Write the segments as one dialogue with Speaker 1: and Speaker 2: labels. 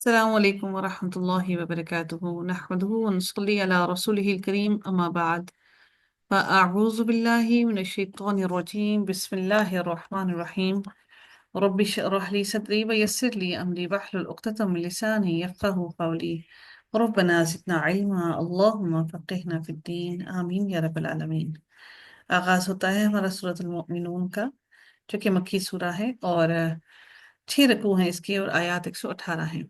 Speaker 1: السلام عليكم ورحمة الله وبركاته نحمده ونصلي على رسوله الكريم أما بعد فأعوذ بالله من الشيطان الرجيم بسم الله الرحمن الرحيم رب اشرح لي صدري ويسر لي أمري واحلل عقدة من لساني يفقهوا قولي ربنا زدنا علما اللهم فقهنا في الدين آمين يا رب العالمين۔ آغاز ہوتا ہے ہمارا سورۃ المؤمنون کا، جو کہ مکی سورہ ہے اور 6 رکوع ہیں اس کی اور آیات 118 ہیں۔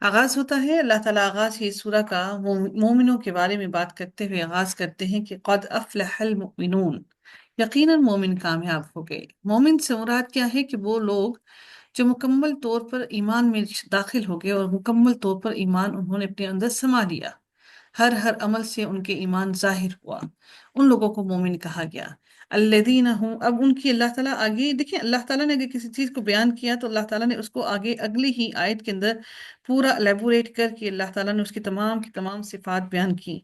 Speaker 1: آغاز ہوتا ہے اللہ تعالیٰ آغاز ہی سورہ کا مومنوں کے بارے میں بات کرتے ہوئے آغاز کرتے ہیں کہ قد افلح المؤمنون، یقیناً مومن کامیاب ہو گئے۔ مومن سے مراد کیا ہے کہ وہ لوگ جو مکمل طور پر ایمان میں داخل ہو گئے اور مکمل طور پر ایمان انہوں نے اپنے اندر سما لیا، ہر عمل سے ان کے ایمان ظاہر ہوا، ان لوگوں کو مومن کہا گیا۔ الذین ہوں، اب ان کی اللہ تعالیٰ آگے دیکھیں، اللہ تعالیٰ نے اگر کسی چیز کو بیان کیا تو اللہ تعالیٰ نے اس کو آگے اگلی ہی آیت کے اندر پورا الیبوریٹ کر کے اللہ تعالیٰ نے اس کی تمام صفات بیان کی۔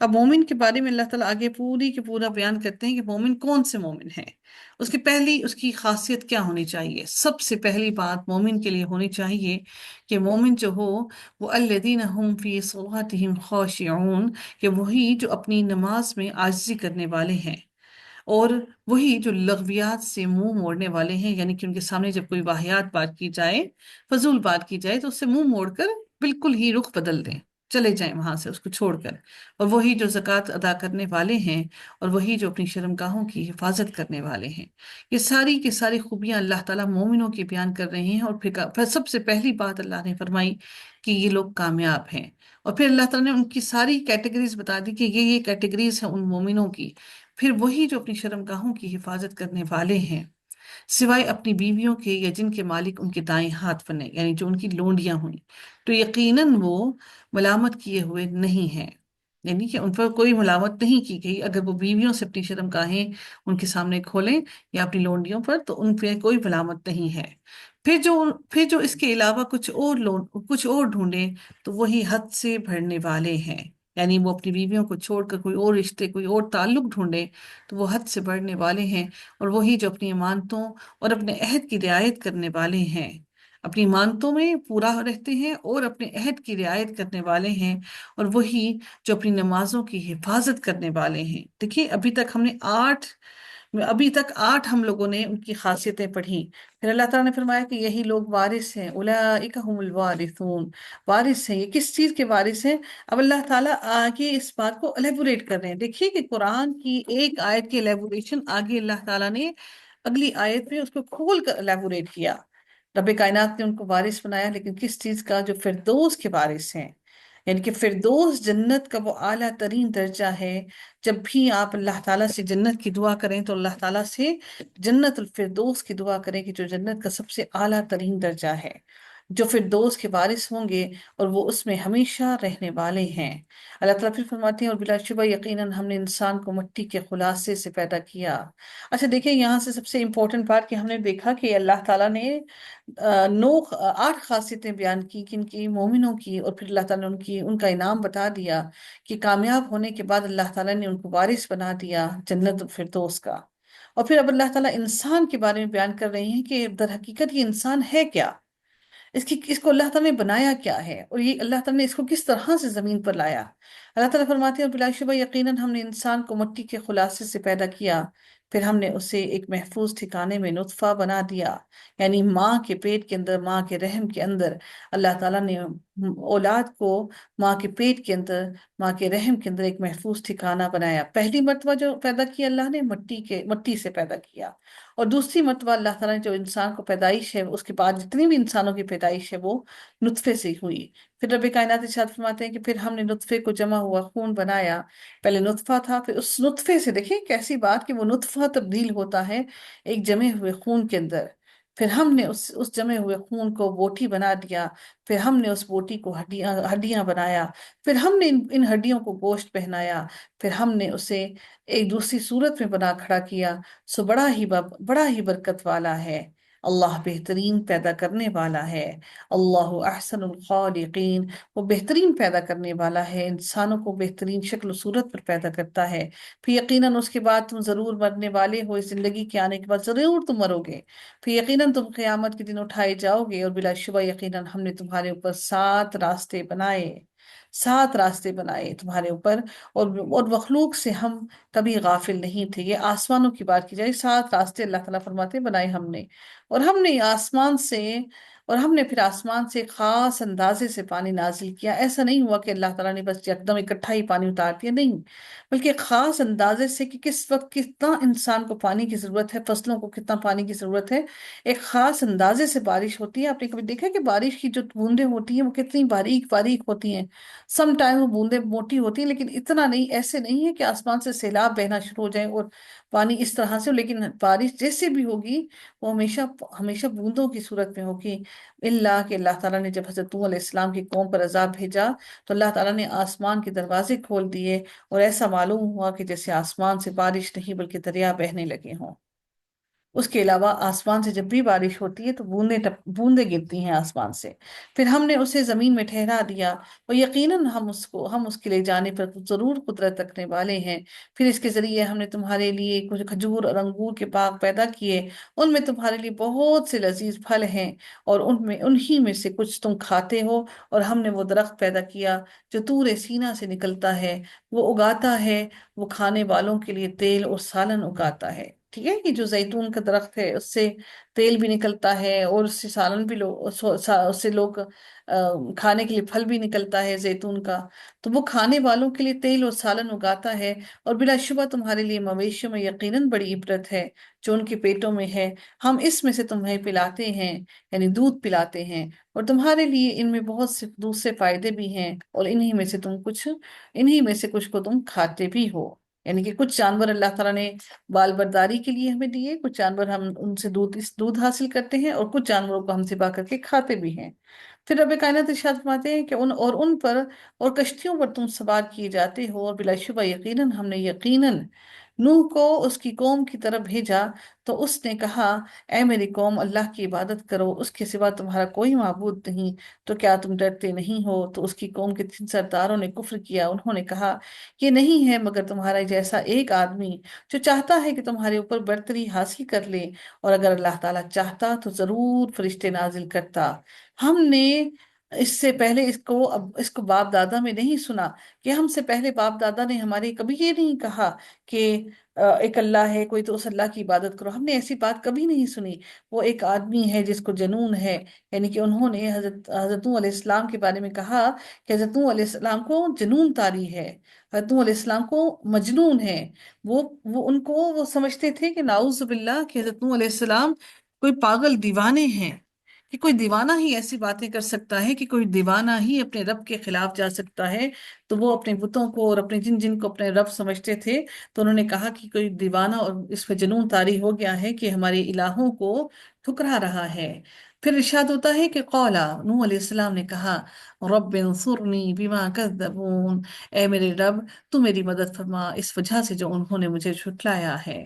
Speaker 1: اب مومن کے بارے میں اللہ تعالیٰ آگے پوری کے پورا بیان کرتے ہیں کہ مومن کون سے مومن ہے، اس کی پہلی اس کی خاصیت کیا ہونی چاہیے۔ سب سے پہلی بات مومن کے لیے ہونی چاہیے کہ مومن جو ہو وہ الذین ہم فی صلاتہم خاشعون، کہ وہی جو اپنی نماز میں عاجزی کرنے والے ہیں، اور وہی جو لغویات سے منہ موڑنے والے ہیں، یعنی کہ ان کے سامنے جب کوئی واہیات بات کی جائے، فضول بات کی جائے تو اس سے منہ موڑ کر بالکل ہی رخ بدل دیں، چلے جائیں وہاں سے اس کو چھوڑ کر۔ اور وہی جو زکوٰۃ ادا کرنے والے ہیں، اور وہی جو اپنی شرمگاہوں کی حفاظت کرنے والے ہیں۔ یہ ساری کی ساری خوبیاں اللہ تعالیٰ مومنوں کی بیان کر رہے ہیں، اور پھر سب سے پہلی بات اللہ نے فرمائی کہ یہ لوگ کامیاب ہیں۔ اور پھر اللہ تعالیٰ نے ان کی ساری کیٹیگریز بتا دی کہ یہ کیٹیگریز ہیں ان مومنوں کی۔ پھر وہی جو اپنی شرمگاہوں کی حفاظت کرنے والے ہیں، سوائے اپنی بیویوں کے یا جن کے مالک ان کے دائیں ہاتھ بنے، یعنی جو ان کی لونڈیاں ہوئیں، تو یقیناً وہ ملامت کیے ہوئے نہیں ہیں، یعنی کہ ان پر کوئی ملامت نہیں کی گئی اگر وہ بیویوں سے اپنی شرمگاہیں ان کے سامنے کھولیں یا اپنی لونڈیوں پر، تو ان پہ کوئی ملامت نہیں ہے۔ پھر جو اس کے علاوہ کچھ اور ڈھونڈیں تو وہی حد سے بڑھنے والے ہیں، یعنی وہ اپنی بیویوں کو چھوڑ کر کوئی اور رشتے کوئی اور تعلق ڈھونڈیں تو وہ حد سے بڑھنے والے ہیں۔ اور وہی جو اپنی امانتوں اور اپنے عہد کی رعایت کرنے والے ہیں، اپنی امانتوں میں پورا رہتے ہیں اور اپنے عہد کی رعایت کرنے والے ہیں، اور وہی جو اپنی نمازوں کی حفاظت کرنے والے ہیں۔ دیکھیے ابھی تک 8 ہم لوگوں نے ان کی خاصیتیں پڑھی۔ پھر اللہ تعالیٰ نے فرمایا کہ یہی لوگ وارث ہیں، اولئک هم الوارثون، وارث ہیں۔ یہ کس چیز کے وارث ہیں؟ اب اللہ تعالیٰ آگے اس بات کو الیبوریٹ کر رہے ہیں۔ دیکھیے کہ قرآن کی ایک آیت کی الیبوریشن آگے اللہ تعالیٰ نے اگلی آیت میں اس کو کھول کر الیبوریٹ کیا۔ رب کائنات نے ان کو وارث بنایا، لیکن کس چیز کا؟ جو فردوس کے وارث ہیں، یعنی کہ فردوس جنت کا وہ اعلیٰ ترین درجہ ہے۔ جب بھی آپ اللہ تعالیٰ سے جنت کی دعا کریں تو اللہ تعالیٰ سے جنت الفردوس کی دعا کریں، کہ جو جنت کا سب سے اعلیٰ ترین درجہ ہے، جو فردوس کے وارث ہوں گے اور وہ اس میں ہمیشہ رہنے والے ہیں۔ اللہ تعالیٰ پھر فرماتے ہیں اور بلا شبہ یقیناً ہم نے انسان کو مٹی کے خلاصے سے پیدا کیا۔ اچھا دیکھیں یہاں سے سب سے امپورٹنٹ بات کہ ہم نے دیکھا کہ اللہ تعالیٰ نے 8 خاصیتیں بیان کی کن کی؟ مومنوں کی، اور پھر اللہ تعالیٰ نے ان کا انعام بتا دیا کہ کامیاب ہونے کے بعد اللہ تعالیٰ نے ان کو وارث بنا دیا جنت الفردوس کا۔ اور پھر اب اللہ تعالیٰ انسان کے بارے میں بیان کر رہے ہیں کہ در حقیقت یہ انسان ہے کیا، اس کو اللہ تعالیٰ نے بنایا کیا ہے، اور یہ اللہ تعالیٰ نے اس کو کس طرح سے زمین پر لایا۔ اللہ تعالیٰ فرماتے ہیں اور بلا شبہ یقیناً ہم نے انسان کو مٹی کے خلاصے سے پیدا کیا، پھر ہم نے اسے ایک محفوظ ٹھکانے میں نطفہ بنا دیا، یعنی ماں کے پیٹ کے اندر، ماں کے رحم کے اندر اللہ تعالیٰ نے اولاد کو ماں کے پیٹ کے اندر، ماں کے رحم کے اندر ایک محفوظ ٹھکانہ بنایا۔ پہلی مرتبہ جو پیدا کیا اللہ نے مٹی سے پیدا کیا، اور دوسری مرتبہ اللہ تعالیٰ نے جو انسان کو پیدائش ہے، اس کے بعد جتنی بھی انسانوں کی پیدائش ہے وہ نطفے سے ہوئی۔ پھر رب کائنات ارشاد فرماتے ہیں کہ پھر ہم نے نطفے کو جمع ہوا خون بنایا۔ پہلے نطفہ تھا، پھر اس نطفے سے دیکھیں کیسی بات کہ وہ نطفہ تبدیل ہوتا ہے ایک جمے ہوئے خون کے اندر۔ پھر ہم نے اس جمے ہوئے خون کو بوٹی بنا دیا، پھر ہم نے اس بوٹی کو ہڈیاں بنایا، پھر ہم نے ان ہڈیوں کو گوشت پہنایا، پھر ہم نے اسے ایک دوسری صورت میں بنا کھڑا کیا، سو بڑا ہی برکت والا ہے۔ اللہ بہترین پیدا کرنے والا ہے۔ اللہ احسن الخالقین، وہ بہترین پیدا کرنے والا ہے، انسانوں کو بہترین شکل و صورت پر پیدا کرتا ہے۔ پھر یقیناً اس کے بعد تم ضرور مرنے والے ہو، اس زندگی کے آنے کے بعد ضرور تم مرو گے، پھر یقیناً تم قیامت کے دن اٹھائے جاؤ گے، اور بلا شبہ یقیناً ہم نے تمہارے اوپر 7 راستے بنائے تمہارے اوپر، اور مخلوق سے ہم کبھی غافل نہیں تھے۔ یہ آسمانوں کی بات کی جائے، 7 راستے اللہ تعالیٰ فرماتے ہیں بنائے ہم نے، اور ہم نے پھر آسمان سے خاص اندازے سے پانی نازل کیا۔ ایسا نہیں ہوا کہ اللہ تعالیٰ نے بس یکدم اکٹھا ہی پانی اتار دیا، نہیں، بلکہ خاص اندازے سے کہ کس وقت کتنا انسان کو پانی کی ضرورت ہے، فصلوں کو کتنا پانی کی ضرورت ہے، ایک خاص اندازے سے بارش ہوتی ہے۔ آپ نے کبھی دیکھا کہ بارش کی جو بوندیں ہوتی ہیں وہ کتنی باریک باریک ہوتی ہیں؟ سم ٹائم وہ بوندیں موٹی ہوتی ہیں، لیکن اتنا نہیں، ایسے نہیں ہے کہ آسمان سے سیلاب بہنا شروع ہو جائے اور پانی اس طرح سے، لیکن بارش جیسے بھی ہوگی وہ ہمیشہ ہمیشہ بوندوں کی صورت میں ہوگی۔ اللہ کہ اللہ تعالیٰ نے جب حضرت نوح علیہ السلام کی قوم پر عذاب بھیجا تو اللہ تعالیٰ نے آسمان کے دروازے کھول دیے، اور ایسا معلوم ہوا کہ جیسے آسمان سے بارش نہیں بلکہ دریا بہنے لگے ہوں۔ اس کے علاوہ آسمان سے جب بھی بارش ہوتی ہے تو بوندیں گرتی ہیں آسمان سے، پھر ہم نے اسے زمین میں ٹھہرا دیا، اور یقیناً ہم اس کے لے جانے پر ضرور قدرت رکھنے والے ہیں۔ پھر اس کے ذریعے ہم نے تمہارے لیے کچھ کھجور اور انگور کے باغ پیدا کیے، ان میں تمہارے لیے بہت سے لذیذ پھل ہیں، اور انہی میں سے کچھ تم کھاتے ہو۔ اور ہم نے وہ درخت پیدا کیا جو طور سینا سے نکلتا ہے، وہ اگاتا ہے، وہ کھانے والوں کے لیے تیل اور سالن اگاتا ہے۔ ٹھیک ہے، کہ جو زیتون کا درخت ہے اس سے تیل بھی نکلتا ہے، اور اس سے سالن بھی اس سے لوگ کھانے کے لیے پھل بھی نکلتا ہے زیتون کا، تو وہ کھانے والوں کے لیے تیل اور سالن اگاتا ہے۔ اور بلا شبہ تمہارے لیے مویشیوں میں یقیناً بڑی عبرت ہے جو ان کے پیٹوں میں ہے، ہم اس میں سے تمہیں پلاتے ہیں، یعنی دودھ پلاتے ہیں، اور تمہارے لیے ان میں بہت سے دوسرے فائدے بھی ہیں، اور انہی میں سے کچھ کو تم کھاتے بھی ہو۔ یعنی کہ کچھ جانور اللہ تعالیٰ نے بال برداری کے لیے ہمیں دیے، کچھ جانور ہم ان سے دودھ حاصل کرتے ہیں، اور کچھ جانوروں کو ہم ذبح کر کے کھاتے بھی ہیں۔ پھر رب کائنات ارشاد فرماتے ہیں کہ ان پر اور کشتیوں پر تم سوار کیے جاتے ہو، اور بلا شبہ یقیناً ہم نے یقیناً نوح کو اس کی قوم کی طرف بھیجا، تو اس نے کہا اے میری قوم، اللہ کی عبادت کرو، اس کے سوا تمہارا کوئی معبود نہیں، تو کیا تم ڈرتے نہیں ہو؟ تو اس کی قوم کے 3 سرداروں نے کفر کیا، انہوں نے کہا یہ نہیں ہے مگر تمہارا جیسا ایک آدمی جو چاہتا ہے کہ تمہارے اوپر برتری حاصل کر لے، اور اگر اللہ تعالیٰ چاہتا تو ضرور فرشتے نازل کرتا۔ ہم نے اس سے پہلے اس کو باپ دادا میں نہیں سنا، کہ ہم سے پہلے باپ دادا نے ہمارے کبھی یہ نہیں کہا کہ ایک اللہ ہے کوئی، تو اس اللہ کی عبادت کرو، ہم نے ایسی بات کبھی نہیں سنی۔ وہ ایک آدمی ہے جس کو جنون ہے، یعنی کہ انہوں نے حضرت نوح علیہ السلام کے بارے میں کہا کہ حضرت نوح علیہ السلام کو جنون طاری ہے، حضرت نوح علیہ السلام کو مجنون ہے۔ وہ سمجھتے تھے کہ نعوذ باللہ کہ حضرت نوح علیہ السلام کوئی پاگل دیوانے ہیں، کہ کوئی دیوانہ ہی ایسی باتیں کر سکتا ہے، کہ کوئی دیوانہ ہی اپنے رب کے خلاف جا سکتا ہے۔ تو وہ اپنے بتوں کو اور اپنے جن کو اپنے رب سمجھتے تھے، تو انہوں نے کہا کہ کوئی دیوانہ اور اس پہ جنون طاری ہو گیا ہے کہ ہمارے الہوں کو ٹھکرا رہا ہے۔ پھر ارشاد ہوتا ہے کہ قولا، نوح علیہ السلام نے کہا رب انصرنی بما کذبون، اے میرے رب تو میری مدد فرما اس وجہ سے جو انہوں نے مجھے جھٹلایا ہے۔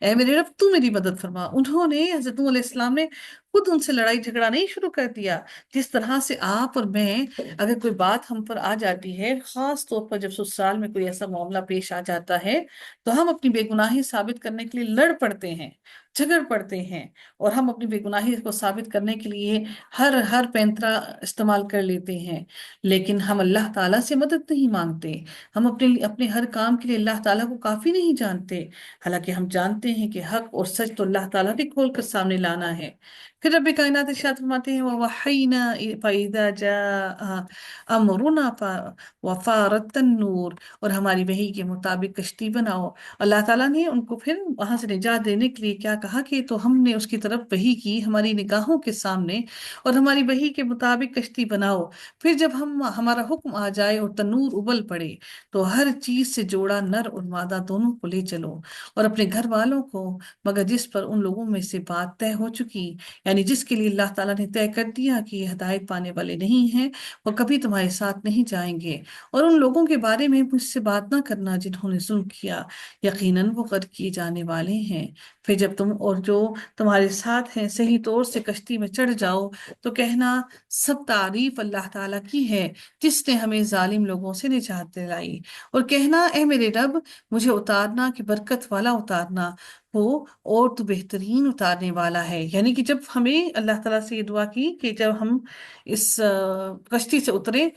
Speaker 1: اے میرے رب تو میری مدد فرما۔ انہوں نے، حضرت نوح علیہ السلام نے خود ان سے لڑائی جھگڑا نہیں شروع کر دیا، جس طرح سے آپ اور میں اگر کوئی بات ہم پر آ جاتی ہے، خاص طور پر جب سسرال میں کوئی ایسا معاملہ پیش آ جاتا ہے، تو ہم اپنی بے گناہی ثابت کرنے کے لیے لڑ پڑتے ہیں، جھگڑ پڑتے ہیں، اور ہم اپنی بے گناہی کو ثابت کرنے کے لیے ہر پینترا استعمال کر لیتے ہیں، لیکن ہم اللہ تعالیٰ سے مدد نہیں مانگتے، ہم اپنے ہر کام کے لیے اللہ تعالیٰ کو کافی نہیں جانتے، حالانکہ ہم جانتے ہیں کہ حق اور سچ تو اللہ تعالیٰ نے کھول کر سامنے لانا ہے۔ پھر رب کائنات ارشاد فرماتے ہیں وَوَحَّيْنَا فَإِذَا جَاءَ أَمْرُنَا وَفَارَتِ النُّورُ، اور ہماری وحی کے مطابق کشتی بناؤ۔ اللہ تعالیٰ نے ان کو پھر وہاں سے نجات دینے کے لیے کیا کہا کہ تو ہم نے اس کی طرف وحی کی ہماری نگاہوں کے سامنے، اور ہماری وحی کے مطابق کشتی بناؤ، پھر جب ہمارا حکم آ جائے اور تنور ابل پڑے تو ہر چیز سے جوڑا نر اور مادہ دونوں کو لے چلو، اور اپنے گھر والوں کو، مگر جس پر ان لوگوں میں سے بات طے ہو چکی، یعنی جس کے لیے اللہ تعالیٰ نے طے کر دیا کہ یہ ہدایت پانے والے نہیں ہیں، وہ کبھی تمہارے ساتھ نہیں جائیں گے۔ اور ان لوگوں کے بارے میں مجھ سے بات نہ کرنا جنہوں نے ظلم کیا، یقیناً وہ غرق کیے جانے والے ہیں۔ پھر جب تم اور جو تمہارے ساتھ ہیں صحیح طور سے کشتی میں چڑھ جاؤ تو کہنا سب تعریف اللہ تعالیٰ کی ہے جس نے ہمیں ظالم لوگوں سے نجات دلائی، اور کہنا اے میرے رب مجھے اتارنا کہ برکت والا اتارنا ہو، اور تو بہترین اتارنے والا ہے۔ یعنی کہ جب ہمیں اللہ تعالیٰ سے یہ دعا کی کہ جب ہم اس کشتی سے اترے،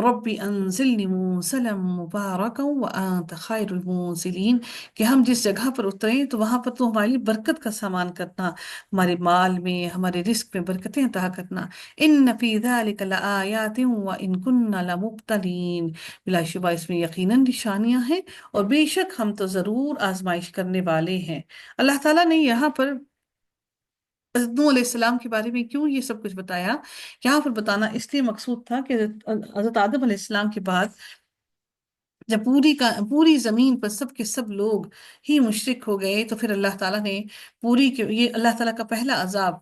Speaker 1: ربی انزلنی منزلا مبارکا وانت خیر المنزلین، کہ ہم جس جگہ پر اتریں تو وہاں پر تو ہمارے لیے برکت کا سامان کرنا، ہمارے مال میں، ہمارے رزق میں برکتیں عطا کرنا۔ ان فی ذلک لآیات وان کننا لمبتلین، بلا شبہ اس میں یقیناً نشانیاں ہیں، اور بے شک ہم تو ضرور آزمائش کرنے والے ہیں۔ اللہ تعالیٰ نے یہاں پر حضرت نوح علیہ السلام کے بارے میں کیوں یہ سب کچھ بتایا؟ یہاں پر بتانا اس لیے مقصود تھا کہ حضرت آدم علیہ السلام کے بعد جب پوری زمین پر سب کے سب لوگ ہی مشرک ہو گئے، تو پھر اللہ تعالیٰ نے یہ اللہ تعالیٰ کا پہلا عذاب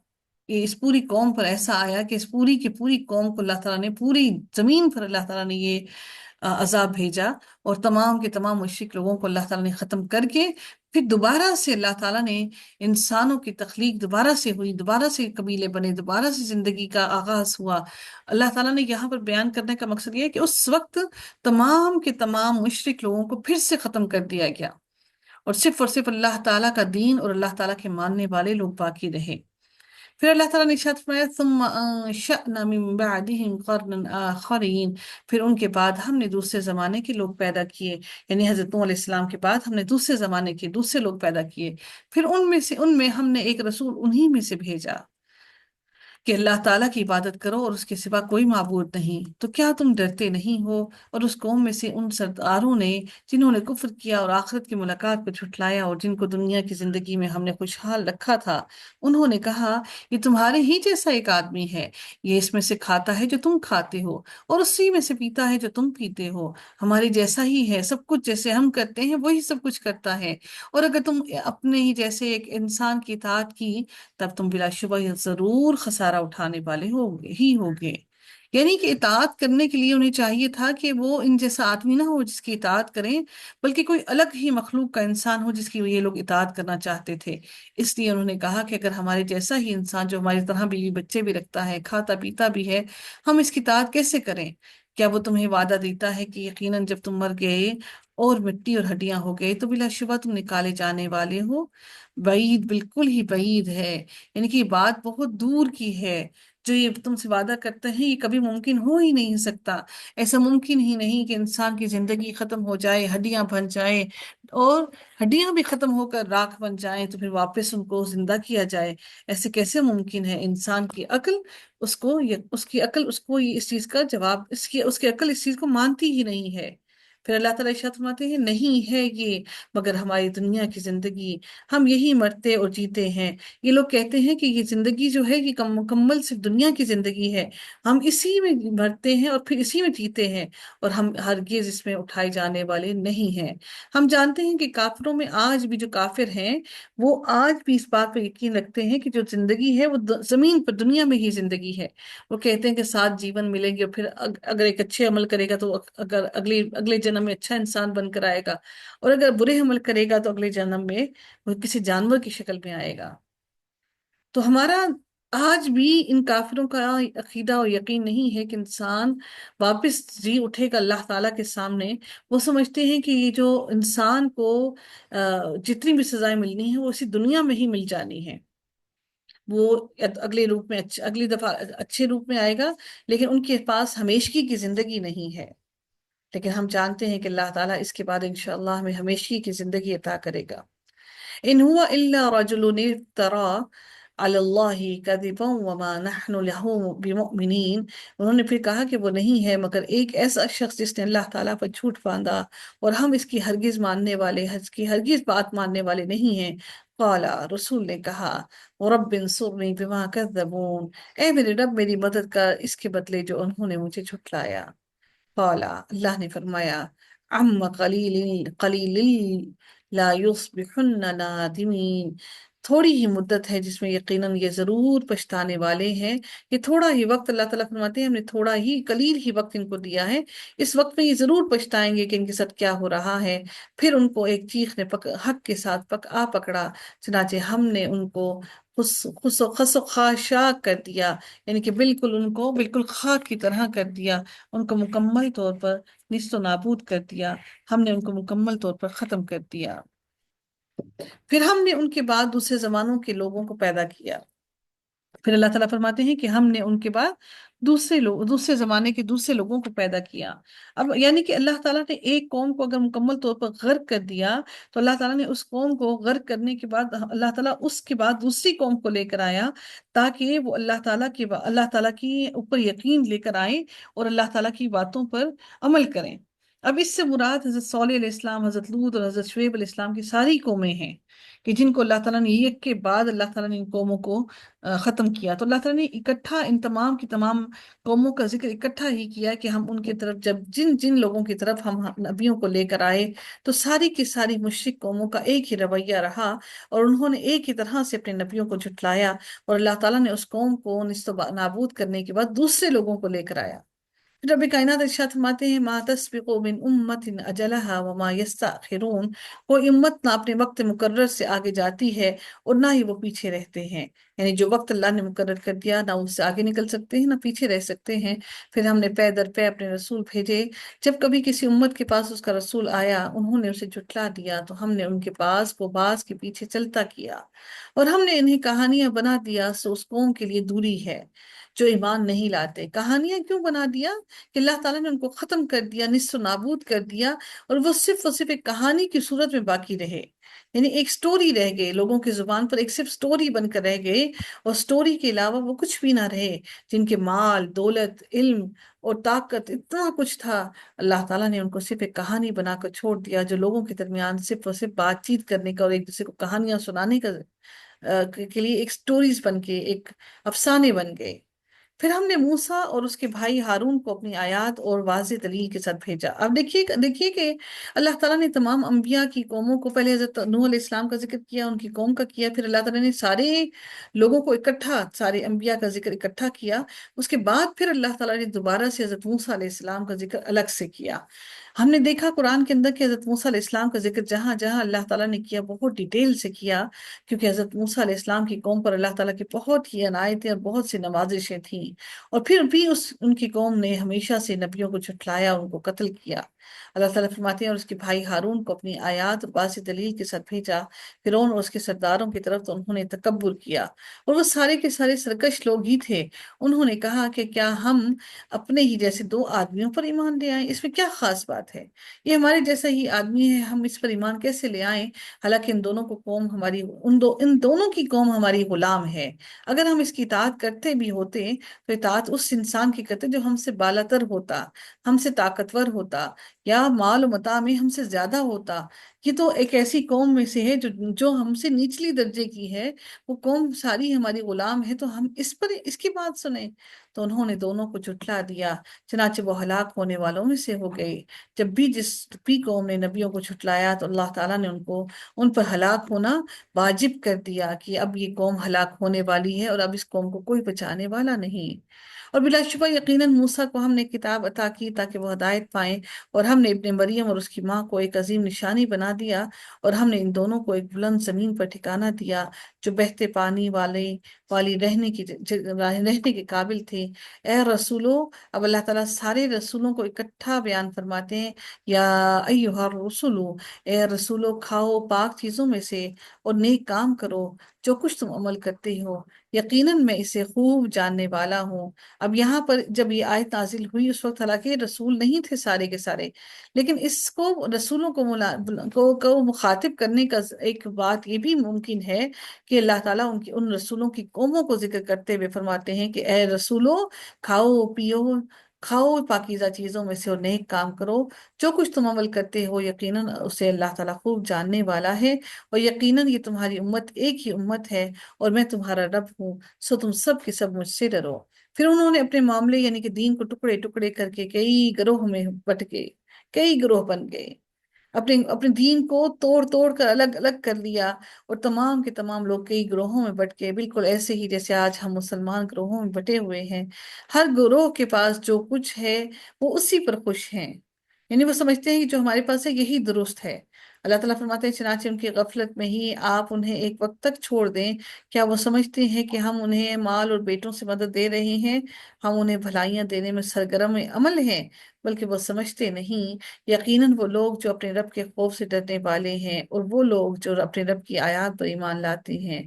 Speaker 1: یہ اس پوری قوم پر ایسا آیا کہ اس پوری کی پوری قوم کو اللہ تعالیٰ نے، پوری زمین پر اللہ تعالیٰ نے یہ عذاب بھیجا، اور تمام کے تمام مشرک لوگوں کو اللہ تعالیٰ نے ختم کر کے پھر دوبارہ سے اللہ تعالیٰ نے انسانوں کی تخلیق دوبارہ سے ہوئی، دوبارہ سے قبیلے بنے، دوبارہ سے زندگی کا آغاز ہوا۔ اللہ تعالیٰ نے یہاں پر بیان کرنے کا مقصد یہ ہے کہ اس وقت تمام کے تمام مشرک لوگوں کو پھر سے ختم کر دیا گیا، اور صرف اللہ تعالیٰ کا دین اور اللہ تعالیٰ کے ماننے والے لوگ باقی رہے۔ پھر اللہ تعالیٰ نے ارشاد فرمایا ثم انشأنا من بعدهم قرنا آخرین، پھر ان کے بعد ہم نے دوسرے زمانے کے لوگ پیدا کیے، یعنی حضرت نوح علیہ السلام کے بعد ہم نے دوسرے زمانے کے دوسرے لوگ پیدا کیے، پھر ان میں ہم نے ایک رسول انہی میں سے بھیجا کہ اللہ تعالیٰ کی عبادت کرو اور اس کے سوا کوئی معبود نہیں، تو کیا تم ڈرتے نہیں ہو؟ اور اس قوم میں سے ان سرداروں نے جنہوں نے کفر کیا اور آخرت کی ملاقات کو جھٹلایا، اور جن کو دنیا کی زندگی میں ہم نے خوشحال رکھا تھا، انہوں نے کہا یہ تمہارے ہی جیسا ایک آدمی ہے، یہ اس میں سے کھاتا ہے جو تم کھاتے ہو اور اسی میں سے پیتا ہے جو تم پیتے ہو، ہمارے جیسا ہی ہے، سب کچھ جیسے ہم کرتے ہیں وہی سب کچھ کرتا ہے، اور اگر تم اپنے ہی جیسے ایک انسان کی اطاعت کی تب تم بلا شبہ ضرور خسارہ اٹھانے والے ہوگے۔ یعنی کہ اطاعت کرنے کے لیے انہیں چاہیے تھا کہ وہ ان جیسا آدمی نہ ہو جس کی اطاعت کریں، بلکہ کوئی الگ ہی مخلوق کا انسان ہو جس کی یہ لوگ اطاعت کرنا چاہتے تھے۔ اس لیے انہوں نے کہا کہ اگر ہمارے جیسا ہی انسان جو ہماری طرح بیوی بچے بھی رکھتا ہے، کھاتا پیتا بھی ہے، ہم اس کی اطاعت کیسے کریں؟ کیا وہ تمہیں وعدہ دیتا ہے کہ یقیناً جب تم مر گئے اور مٹی اور ہڈیاں ہو گئے تو بلا شبہ تم نکالے جانے والے ہو؟ بعید، بالکل ہی بعید ہے، یعنی کہ یہ بات بہت دور کی ہے۔ جو یہ تم سے وعدہ کرتے ہیں یہ کبھی ممکن ہو ہی نہیں سکتا، ایسا ممکن ہی نہیں کہ انسان کی زندگی ختم ہو جائے، ہڈیاں بن جائیں، اور ہڈیاں بھی ختم ہو کر راکھ بن جائیں تو پھر واپس ان کو زندہ کیا جائے۔ ایسے کیسے ممکن ہے؟ انسان کی عقل اس کی عقل اس کو اس چیز کا جواب، اس کی عقل اس چیز کو مانتی ہی نہیں ہے۔ پھر اللہ تعالیٰ ارشاد فرماتے ہیں نہیں ہے یہ مگر ہماری دنیا کی زندگی، ہم یہی مرتے اور جیتے ہیں۔ یہ لوگ کہتے ہیں کہ یہ زندگی جو ہے یہ مکمل صرف دنیا کی زندگی ہے، ہم اسی میں مرتے ہیں اور پھر اسی میں جیتے ہیں، اور ہم ہرگز اس میں اٹھائے جانے والے نہیں ہیں۔ ہم جانتے ہیں کہ کافروں میں آج بھی جو کافر ہیں وہ آج بھی اس بات پر یقین رکھتے ہیں کہ جو زندگی ہے وہ زمین پر دنیا میں ہی زندگی ہے۔ وہ کہتے ہیں کہ 7 جیون ملیں گے، اور پھر اگر ایک اچھے عمل کرے گا تو اگر اگلے جنم میں اچھا انسان بن کر آئے گا، اور اگر برے عمل کرے گا تو اگلے جنم میں وہ کسی جانور کی شکل میں آئے گا۔ تو ہمارا آج بھی ان کافروں کا عقیدہ اور یقین نہیں ہے کہ انسان واپس جی اٹھے گا اللہ تعالیٰ کے سامنے۔ وہ سمجھتے ہیں کہ یہ جو انسان کو جتنی بھی سزائیں ملنی ہیں وہ اسی دنیا میں ہی مل جانی ہے، وہ اگلے روپ میں اگلی دفعہ اچھے روپ میں آئے گا، لیکن ان کے پاس ہمیشگی کی زندگی نہیں ہے۔ لیکن ہم جانتے ہیں کہ اللہ تعالیٰ اس کے بعد انشاءاللہ ہمیں ہمیشگی کی زندگی عطا کرے گا۔ ان هو الا رجل افترى على الله كذبا وما نحن له بمؤمنین، انہوں نے پھر کہا کہ وہ نہیں ہے مگر ایک ایسا شخص جس نے اللہ تعالیٰ پر جھوٹ باندھا، اور ہم اس کی ہرگز ماننے والے، اس کی ہرگز بات ماننے والے نہیں ہیں۔ قال، رسول نے کہا رب انصرنی بما کذبون، اے میرے رب میری مدد کر اس کے بدلے جو انہوں نے مجھے جھٹلایا۔ قال، اللہ نے فرمایا عم قلیل قلیل لا یصبحن نادمین، تھوڑی ہی مدت ہے جس میں یقیناً یہ ضرور پچھتانے والے ہیں۔ یہ تھوڑا ہی وقت، اللہ تعالیٰ فرماتے ہیں ہم نے تھوڑا ہی قلیل ہی وقت ان کو دیا ہے، اس وقت میں یہ ضرور پچھتائیں گے کہ ان کے ساتھ کیا ہو رہا ہے۔ پھر ان کو ایک چیخ نے حق کے ساتھ پکڑا، چنانچہ ہم نے ان کو خس و خاشاک کر دیا، یعنی کہ بالکل ان کو بالکل خاک کی طرح کر دیا، ان کو مکمل طور پر نیست و نابود کر دیا، ہم نے ان کو مکمل طور پر ختم کر دیا۔ پھر ہم نے ان کے بعد دوسرے زمانوں کے لوگوں کو پیدا کیا۔ پھر اللہ تعالیٰ فرماتے ہیں کہ ہم نے ان کے بعد دوسرے زمانے کے دوسرے لوگوں کو پیدا کیا۔ اب یعنی کہ اللہ تعالیٰ نے ایک قوم کو اگر مکمل طور پر غرق کر دیا، تو اللہ تعالیٰ نے اس قوم کو غرق کرنے کے بعد اللہ تعالیٰ اس کے بعد دوسری قوم کو لے کر آیا، تاکہ وہ اللہ تعالیٰ کی اوپر یقین لے کر آئے اور اللہ تعالیٰ کی باتوں پر عمل کریں۔ اب اس سے مراد حضرت صالح علیہ السلام، حضرت لوط اور حضرت شعیب علیہ السلام کی ساری قومیں ہیں، کہ جن کو اللہ تعالیٰ نے ایک کے بعد اللہ تعالیٰ نے ان قوموں کو ختم کیا۔ تو اللہ تعالیٰ نے اکٹھا ان تمام کی تمام قوموں کا ذکر اکٹھا ہی کیا کہ ہم ان کی طرف جب جن جن لوگوں کی طرف ہم نبیوں کو لے کر آئے، تو ساری کی ساری مشرک قوموں کا ایک ہی رویہ رہا، اور انہوں نے ایک ہی طرح سے اپنے نبیوں کو جھٹلایا، اور اللہ تعالیٰ نے اس قوم کو نیست و نابود کرنے کے بعد دوسرے لوگوں کو لے کر آیا۔ رب کائنات ارشاد فرماتے ہیں ما تسبق من امت اجلها وما یستأخرون، کوئی امت نہ اپنے وقت مقرر سے آگے جاتی ہے اور نہ ہی وہ پیچھے رہتے ہیں، یعنی جو وقت اللہ نے مقرر کر دیا نہ اس سے آگے نکل سکتے ہیں نہ پیچھے رہ سکتے ہیں۔ پھر ہم نے پے در پے اپنے رسول بھیجے، جب کبھی کسی امت کے پاس اس کا رسول آیا انہوں نے اسے جھٹلا دیا، تو ہم نے ان کے پاس کو باز کے پیچھے چلتا کیا، اور ہم نے انہیں کہانیاں بنا دیا، سو اس قوم کے لیے دوری ہے جو ایمان نہیں لاتے۔ کہانیاں کیوں بنا دیا؟ کہ اللہ تعالیٰ نے ان کو ختم کر دیا، نصف و نابود کر دیا، اور وہ صرف ایک کہانی کی صورت میں باقی رہے، یعنی ایک سٹوری رہ گئے، لوگوں کی زبان پر ایک صرف سٹوری بن کر رہ گئے، اور سٹوری کے علاوہ وہ کچھ بھی نہ رہے۔ جن کے مال، دولت، علم اور طاقت اتنا کچھ تھا، اللہ تعالیٰ نے ان کو صرف ایک کہانی بنا کر چھوڑ دیا، جو لوگوں کے درمیان صرف اور صرف بات چیت کرنے کا اور ایک دوسرے کو کہانیاں سنانے کا کے لیے ایک سٹوریز بن کے، ایک افسانے بن گئے۔ پھر ہم نے موسیٰ اور اس کے بھائی ہارون کو اپنی آیات اور واضح دلیل کے ساتھ بھیجا۔ اب دیکھیے کہ اللہ تعالیٰ نے تمام انبیاء کی قوموں کو، پہلے حضرت نوح علیہ السلام کا ذکر کیا، ان کی قوم کا کیا، پھر اللہ تعالیٰ نے سارے لوگوں کو اکٹھا، سارے انبیاء کا ذکر اکٹھا کیا، اس کے بعد پھر اللہ تعالیٰ نے دوبارہ سے حضرت موسیٰ علیہ السلام کا ذکر الگ سے کیا۔ ہم نے دیکھا قرآن کے اندر کہ حضرت موسیٰ علیہ السلام کا ذکر جہاں جہاں اللہ تعالیٰ نے کیا بہت ڈیٹیل سے کیا، کیونکہ حضرت موسیٰ علیہ السلام کی قوم پر اللہ تعالیٰ کی بہت ہی عنایتیں اور بہت سی نوازشیں تھیں، اور پھر بھی ان کی قوم نے ہمیشہ سے نبیوں کو جھٹلایا، ان کو قتل کیا۔ اللہ تعالیٰ فرماتے ہیں اور اس کے بھائی ہارون کو اپنی آیات اور واضح دلیل کے ساتھ بھیجا، فرعون اور اس کے سرداروں کی طرف تو انہوں نے تکبر کیا، اور وہ سارے کے سارے سرکش لوگ ہی تھے۔ انہوں نے کہا کہ کیا ہم اپنے ہی جیسے دو آدمیوں پر ایمان لے آئیں؟ اس میں کیا خاص بات ہے؟ یہ ہمارے جیسا ہی آدمی ہے، ہم اس پر ایمان کیسے لے آئیں؟ حالانکہ ان دونوں کو قوم ہماری ان دونوں کی قوم ہماری غلام ہے۔ اگر ہم اس کی اطاعت کرتے بھی ہوتے تو اطاعت اس انسان کی کرتے جو ہم سے بالاتر ہوتا، ہم سے طاقتور ہوتا، یا مال و متاع میں ہم سے زیادہ ہوتا۔ یہ تو ایک ایسی قوم میں سے ہے جو ہم سے نچلی درجے کی ہے، وہ قوم ساری ہماری غلام ہے، تو ہم اس کی بات سنیں؟ تو انہوں نے دونوں کو جھٹلا دیا، چنانچہ وہ ہلاک ہونے والوں میں سے ہو گئے۔ جب بھی جس بھی قوم نے نبیوں کو جھٹلایا تو اللہ تعالیٰ نے ان پر ہلاک ہونا واجب کر دیا، کہ اب یہ قوم ہلاک ہونے والی ہے اور اب اس قوم کو کوئی بچانے والا نہیں۔ اور بلا شبہ یقیناً موسیٰ کو ہم نے کتاب عطا کی تاکہ وہ ہدایت پائیں، اور ہم نے ابن مریم اور اس کی ماں کو ایک عظیم نشانی بنا دیا، اور ہم نے ان دونوں کو ایک بلند زمین پر ٹھکانہ دیا جو بہتے پانی والی رہنے کے قابل تھے۔ اے رسولو، اب اللہ تعالیٰ سارے رسولوں کو اکٹھا بیان فرماتے ہیں، یا ایہا الرسولو، اے رسولو، کھاؤ پاک چیزوں میں سے اور نیک کام کرو جو کچھ تم عمل کرتے ہو، یقیناً میں اسے خوب جاننے والا ہوں۔ اب یہاں پر جب یہ آیت نازل ہوئی اس وقت حالانکہ رسول نہیں تھے سارے کے سارے، لیکن اس کو رسولوں کو مخاطب کرنے کا ایک بات یہ بھی ممکن ہے کہ اللہ تعالیٰ ان رسولوں کی قوموں کو ذکر کرتے ہوئے فرماتے ہیں کہ اے رسولو، کھاؤ پیو، کھاؤ پاکیزہ چیزوں میں سے اور نیک کام کرو، جو کچھ تم عمل کرتے ہو یقیناً اسے اللہ تعالیٰ خوب جاننے والا ہے، اور یقیناً یہ تمہاری امت ایک ہی امت ہے اور میں تمہارا رب ہوں، سو تم سب کے سب مجھ سے ڈرو۔ پھر انہوں نے اپنے معاملے یعنی کہ دین کو ٹکڑے ٹکڑے کر کے کئی گروہ میں بٹ گئے، کئی گروہ بن گئے۔ اپنے اپنے دین کو توڑ توڑ کر الگ الگ کر لیا، اور تمام کے تمام لوگ کئی گروہوں میں بٹ گئے، بالکل ایسے ہی جیسے آج ہم مسلمان گروہوں میں بٹے ہوئے ہیں۔ ہر گروہ کے پاس جو کچھ ہے وہ اسی پر خوش ہیں، یعنی وہ سمجھتے ہیں کہ جو ہمارے پاس ہے یہی درست ہے۔ اللہ تعالیٰ فرماتے ہیں چنانچہ ان کی غفلت میں ہی آپ انہیں ایک وقت تک چھوڑ دیں، کیا وہ سمجھتے ہیں کہ ہم انہیں مال اور بیٹوں سے مدد دے رہے ہیں، ہم انہیں بھلائیاں دینے میں سرگرم عمل ہیں؟ بلکہ وہ سمجھتے نہیں۔ یقیناً وہ لوگ جو اپنے رب کے خوف سے ڈرنے والے ہیں، اور وہ لوگ جو اپنے رب کی آیات پر ایمان لاتے ہیں،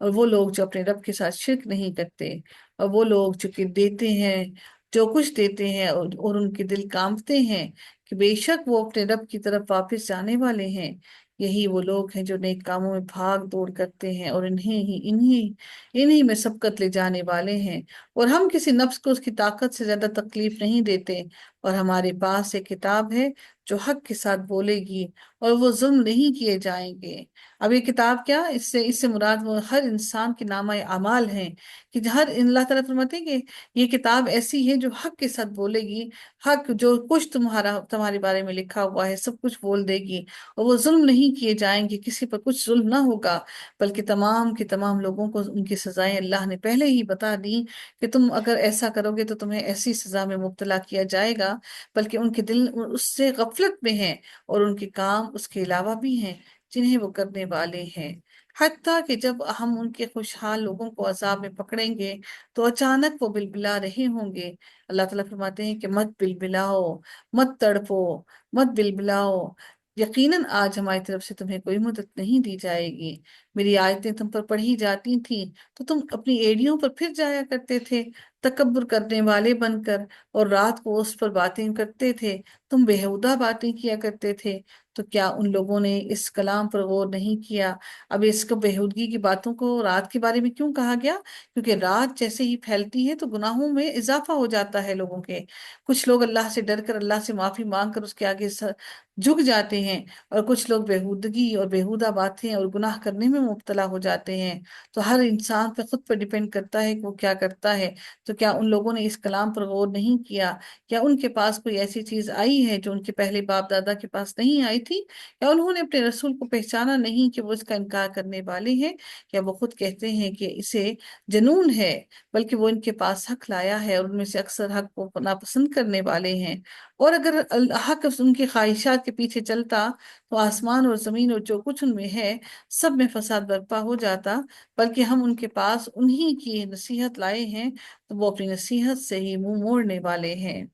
Speaker 1: اور وہ لوگ جو اپنے رب کے ساتھ شرک نہیں کرتے، اور وہ لوگ جو کہ دیتے ہیں، جو کچھ دیتے ہیں، اور ان کے دل کانپتے ہیں کہ بے شک وہ اپنے رب کی طرف واپس جانے والے ہیں، یہی وہ لوگ ہیں جو نیک کاموں میں بھاگ دوڑ کرتے ہیں، اور انہی میں سبقت لے جانے والے ہیں۔ اور ہم کسی نفس کو اس کی طاقت سے زیادہ تکلیف نہیں دیتے، اور ہمارے پاس ایک کتاب ہے جو حق کے ساتھ بولے گی، اور وہ ظلم نہیں کیے جائیں گے۔ اب یہ کتاب کیا، اس سے مراد وہ ہر انسان کے نامہ اعمال ہیں، کہ ہر اللہ تعالیٰ فرماتے ہیں کہ یہ کتاب ایسی ہے جو حق کے ساتھ بولے گی، حق جو کچھ تمہارے بارے میں لکھا ہوا ہے سب کچھ بول دے گی، اور وہ ظلم نہیں کیے جائیں گے، کسی پر کچھ ظلم نہ ہوگا، بلکہ تمام کے تمام لوگوں کو ان کی سزائیں اللہ نے پہلے ہی بتا دی کہ تم اگر ایسا کرو گے تو تمہیں ایسی سزا میں مبتلا کیا جائے گا، بلکہ ان کے دل اس سے غفلت میں ہیں، اور ان کے کام اس کے علاوہ بھی ہیں جنہیں وہ کرنے والے ہیں۔ حتیٰ کہ جب ہم ان کے خوشحال لوگوں کو عذاب میں پکڑیں گے تو اچانک وہ بلبلا رہے ہوں گے۔ اللہ تعالیٰ فرماتے ہیں کہ مت بلبلاؤ، مت تڑپو، مت بلبلاؤ، یقیناً آج ہماری طرف سے تمہیں کوئی مدد نہیں دی جائے گی۔ میری آیتیں تم پر پڑھی جاتی تھیں تو تم اپنی ایڑیوں پر پھر جایا کرتے تھے، تکبر کرنے والے بن کر، اور رات کو اس پر باتیں کرتے تھے، تم بےہودہ باتیں کیا کرتے تھے۔ تو کیا ان لوگوں نے اس کلام پر غور نہیں کیا؟ اب اس کو بےہودگی کی باتوں کو رات کے بارے میں کیوں کہا گیا؟ کیونکہ رات جیسے ہی پھیلتی ہے تو گناہوں میں اضافہ ہو جاتا ہے لوگوں کے۔ کچھ لوگ اللہ سے ڈر کر اللہ سے معافی مانگ کر اس کے آگے جھک جاتے ہیں، اور کچھ لوگ بےہودگی اور بےہودہ باتیں اور گناہ کرنے میں مبتلا ہو جاتے ہیں۔ تو ہر انسان پہ خود پر ڈیپینڈ کرتا ہے کہ وہ کیا کرتا ہے۔ تو کیا ان لوگوں نے اس کلام پر غور نہیں کیا؟ یا ان کے پاس کوئی ایسی چیز آئی ہے جو ان کے پہلے باپ دادا کے پاس نہیں آئی تھی؟ یا انہوں نے اپنے رسول کو پہچانا نہیں کہ وہ اس کا انکار کرنے والے ہیں؟ یا وہ خود کہتے ہیں کہ اسے جنون ہے، بلکہ وہ ان کے پاس حق لایا ہے، اور ان میں سے اکثر حق کو ناپسند کرنے والے ہیں۔ اور اگر حق ان کی خواہشات کے پیچھے چلتا تو آسمان اور زمین اور جو کچھ ان میں ہے سب میں فساد برپا ہو جاتا، بلکہ ہم ان کے پاس انہی کی نصیحت لائے ہیں، تو وہ اپنی نصیحت سے ہی منہ موڑنے والے ہیں۔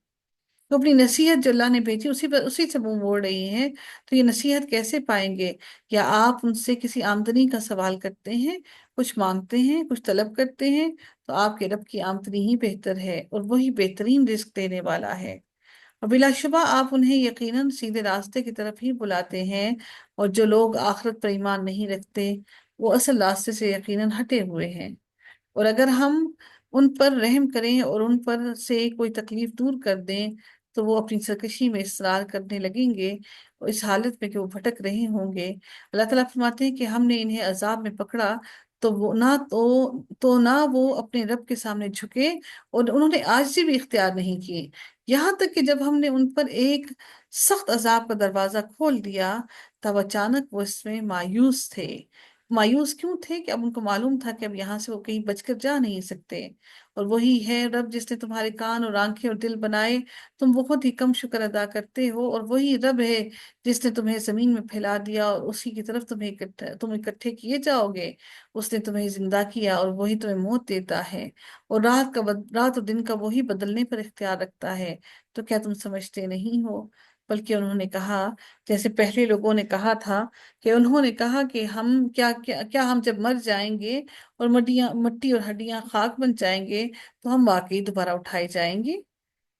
Speaker 1: تو اپنی نصیحت جو اللہ نے بھیجی اسی سے منہ موڑ رہی ہیں، تو یہ نصیحت کیسے پائیں گے؟ کیا آپ ان سے کسی آمدنی کا سوال کرتے ہیں، کچھ مانگتے ہیں، کچھ طلب کرتے ہیں؟ تو آپ کے رب کی آمدنی ہی بہتر ہے، اور وہی بہترین رزق دینے والا ہے۔ اور بلا شبہ آپ انہیں یقیناً سیدھے راستے کی طرف ہی بلاتے ہیں، اور جو لوگ آخرت پر ایمان نہیں رکھتے وہ اصل راستے سے یقیناً ہٹے ہوئے ہیں۔ اور اگر ہم ان پر رحم کریں اور ان پر سے کوئی تکلیف دور کر دیں تو وہ اپنی سرکشی میں اصرار کرنے لگیں گے، اور اس حالت میں کہ وہ بھٹک رہے ہوں گے۔ اللہ تعالیٰ فرماتے ہیں کہ ہم نے انہیں عذاب میں پکڑا تو نہ وہ اپنے رب کے سامنے جھکے، اور انہوں نے عاجزی بھی اختیار نہیں کی، یہاں تک کہ جب ہم نے ان پر ایک سخت عذاب کا دروازہ کھول دیا تب اچانک وہ اس میں مایوس تھے۔ مایوس کیوں تھے؟ کہ اب ان کو معلوم تھا کہ اب یہاں سے وہ کہیں بچ کر جا نہیں سکتے۔ اور وہی ہے رب جس نے تمہارے کان اور آنکھیں اور دل بنائے، تم بہت ہی کم شکر ادا کرتے ہو۔ اور وہی رب ہے جس نے تمہیں زمین میں پھیلا دیا، اور اسی کی طرف تم اکٹھے کیے جاؤ گے۔ اس نے تمہیں زندہ کیا، اور وہی تمہیں موت دیتا ہے، اور رات اور دن کا وہی بدلنے پر اختیار رکھتا ہے۔ تو کیا تم سمجھتے نہیں ہو؟ بلکہ انہوں نے کہا، جیسے پہلے لوگوں نے کہا تھا، کہ انہوں نے کہا کہ ہم کیا ہم جب مر جائیں گے اور مٹی اور ہڈیاں خاک بن جائیں گے تو ہم واقعی دوبارہ اٹھائے جائیں گے؟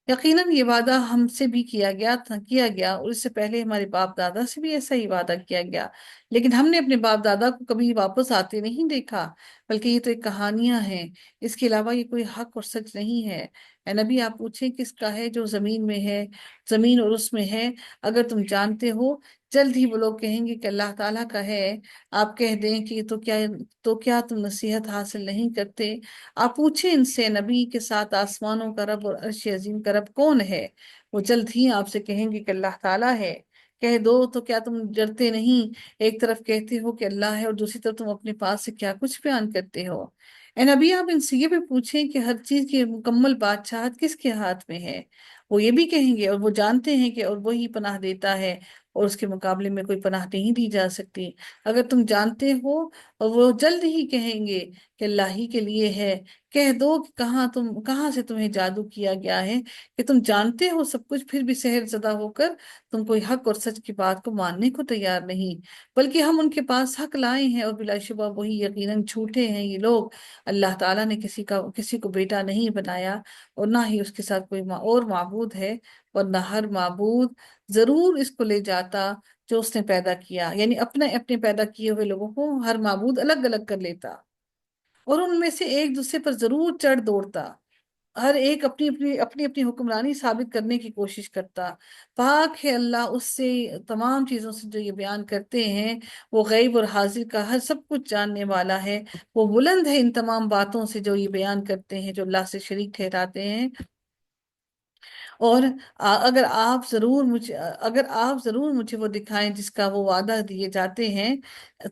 Speaker 1: یقیناً یہ وعدہ ہم سے بھی کیا گیا، اور اس سے پہلے ہمارے باپ دادا سے بھی ایسا ہی وعدہ کیا گیا، لیکن ہم نے اپنے باپ دادا کو کبھی واپس آتے نہیں دیکھا، بلکہ یہ تو ایک کہانیاں ہیں، اس کے علاوہ یہ کوئی حق اور سچ نہیں ہے۔ اے نبی، آپ پوچھیں کس کا ہے جو زمین میں ہے، زمین اور اس میں ہے، اگر تم جانتے ہو جلد ہی وہ لوگ کہیں گے کہ اللہ تعالیٰ کا ہے۔ آپ کہہ دیں کہ تو کیا تم نصیحت حاصل نہیں کرتے؟ آپ پوچھیں ان سے نبی کے ساتھ آسمانوں کا رب اور عرش عظیم کا رب کون ہے؟ وہ جلد ہی آپ سے کہیں گے کہ اللہ تعالیٰ ہے۔ کہہ دو تو کیا تم ڈرتے نہیں؟ ایک طرف کہتے ہو کہ اللہ ہے اور دوسری طرف تم اپنے پاس سے کیا کچھ بیان کرتے ہو۔ اے نبی، آپ ان سے یہ بھی پوچھیں کہ ہر چیز کی مکمل بادشاہت کس کے ہاتھ میں ہے؟ وہ یہ بھی کہیں گے اور وہ جانتے ہیں کہ اور وہی پناہ دیتا ہے اور اس کے مقابلے میں کوئی پناہ نہیں دی جا سکتی۔ اگر تم جانتے ہو، اور وہ جلد ہی کہیں گے کہ اللہ ہی کے لیے ہے، کہہ دو کہ کہاں سے تمہیں جادو کیا گیا ہے کہ تم جانتے ہو سب کچھ، پھر بھی سحر زدہ ہو کر تم کوئی حق اور سچ کی بات کو ماننے کو تیار نہیں۔ بلکہ ہم ان کے پاس حق لائے ہیں اور بلا شبہ وہی یقیناً جھوٹے ہیں یہ لوگ۔ اللہ تعالیٰ نے کسی کو بیٹا نہیں بنایا اور نہ ہی اس کے ساتھ کوئی اور معبود ہے، ورنہ ہر معبود ضرور اس کو لے جاتا جو اس نے پیدا کیا، یعنی اپنے پیدا کیے ہوئے لوگوں کو ہر معبود الگ الگ کر لیتا اور ان میں سے ایک دوسرے پر ضرور چڑھ دوڑتا، ہر ایک اپنی حکمرانی ثابت کرنے کی کوشش کرتا۔ پاک ہے اللہ اس سے، تمام چیزوں سے جو یہ بیان کرتے ہیں، وہ غیب اور حاضر کا ہر سب کچھ جاننے والا ہے۔ وہ بلند ہے ان تمام باتوں سے جو یہ بیان کرتے ہیں، جو اللہ سے شریک ٹھہراتے ہیں۔ اور اگر آپ ضرور مجھے وہ دکھائیں جس کا وہ وعدہ دیے جاتے ہیں،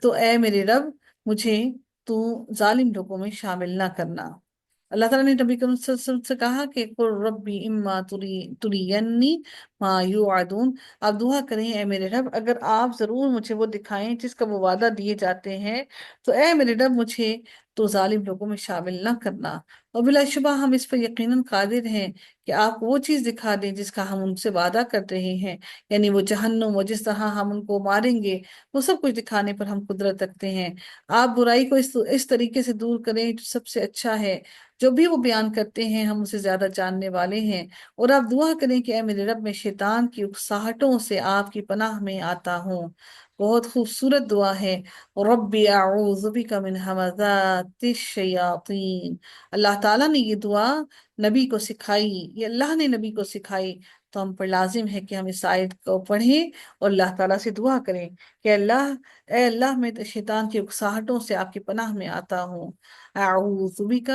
Speaker 1: تو اے میرے رب، مجھے تو ظالم لوگوں میں شامل نہ کرنا۔ اللہ تعالیٰ نے نبی کریم صلی اللہ علیہ وسلم سے کہا کہ قل ربی اما ترینی ما یوعدون، آپ دعا کریں اے میرے رب، اگر آپ ضرور مجھے وہ دکھائیں جس کا وہ وعدہ دیے جاتے ہیں، تو اے میرے رب مجھے تو ظالم لوگوں میں شامل نہ کرنا۔ اور بلا شبہ ہم اس پر یقیناً قادر ہیں کہ آپ وہ چیز دکھا دیں جس کا ہم ان سے وعدہ کر رہے ہیں، یعنی وہ جہنم، اور جس طرح ہم ان کو ماریں گے، وہ سب کچھ دکھانے پر ہم قدرت رکھتے ہیں۔ آپ برائی کو اس طریقے سے دور کریں جو سب سے اچھا ہے، جو بھی وہ بیان کرتے ہیں ہم اسے زیادہ جاننے والے ہیں۔ اور آپ دعا کریں کہ اے میرے رب، میں شیطان کی اکساہٹوں سے آپ کی پناہ میں آتا ہوں۔ بہت خوبصورت دعا ہے۔ ربی اعوذ بک من ہمزات الشیاطین۔ اللہ تعالیٰ نے یہ دعا نبی کو سکھائی، یہ اللہ نے نبی کو سکھائی، تو ہم پر لازم ہے کہ ہم اس آیت کو پڑھیں اور اللہ تعالیٰ سے دعا کریں کہ اے اللہ، میں شیطان کی اکساہٹوں سے آپ کی پناہ میں آتا ہوں۔ اعوذ بک،